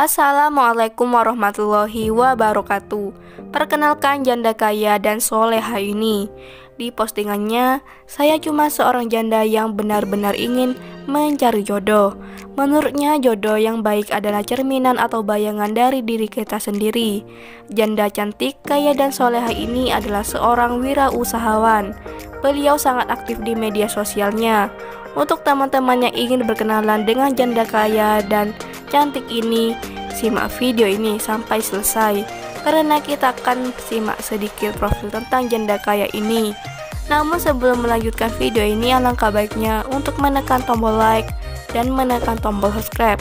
Assalamualaikum warahmatullahi wabarakatuh. Perkenalkan, janda kaya dan soleha ini. Di postingannya, saya cuma seorang janda yang benar-benar ingin mencari jodoh. Menurutnya, jodoh yang baik adalah cerminan atau bayangan dari diri kita sendiri. Janda cantik, kaya dan soleha ini adalah seorang wirausahawan. Beliau sangat aktif di media sosialnya. Untuk teman-teman yang ingin berkenalan dengan janda kaya dan cantik ini, simak video ini sampai selesai, karena kita akan simak sedikit profil tentang janda kaya ini. Namun sebelum melanjutkan video ini, alangkah baiknya untuk menekan tombol like dan menekan tombol subscribe.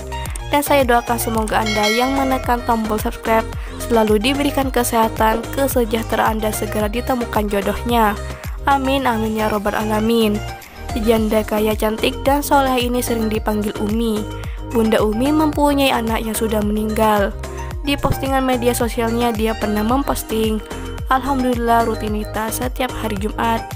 Dan saya doakan semoga Anda yang menekan tombol subscribe selalu diberikan kesehatan, kesejahteraan, dan segera ditemukan jodohnya. Amin amin ya robbal alamin. Janda kaya cantik dan soleh ini sering dipanggil Umi. Bunda Umi mempunyai anak yang sudah meninggal. Di postingan media sosialnya, dia pernah memposting, "Alhamdulillah rutinitas setiap hari Jumat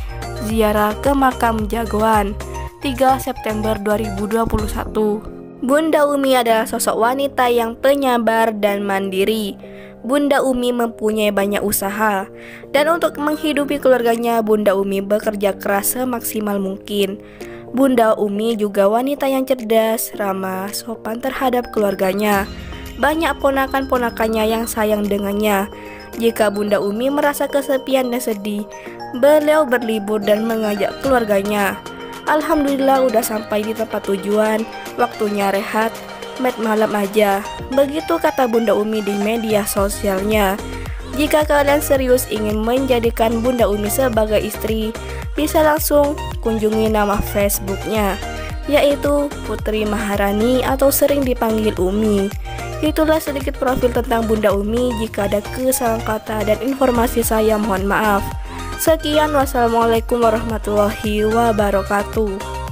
ziarah ke makam jagoan 3 September 2021. Bunda Umi adalah sosok wanita yang penyabar dan mandiri. Bunda Umi mempunyai banyak usaha, dan untuk menghidupi keluarganya, Bunda Umi bekerja keras semaksimal mungkin. Bunda Umi juga wanita yang cerdas, ramah, sopan terhadap keluarganya. Banyak ponakan-ponakannya yang sayang dengannya. Jika Bunda Umi merasa kesepian dan sedih, beliau berlibur dan mengajak keluarganya. Alhamdulillah udah sampai di tempat tujuan, waktunya rehat, malam aja. Begitu kata Bunda Umi di media sosialnya. Jika kalian serius ingin menjadikan Bunda Umi sebagai istri, bisa langsung kunjungi nama Facebooknya, yaitu Putri Maharani atau sering dipanggil Umi. Itulah sedikit profil tentang Bunda Umi. Jika ada kesalahan kata dan informasi, saya mohon maaf. Sekian, wassalamualaikum warahmatullahi wabarakatuh.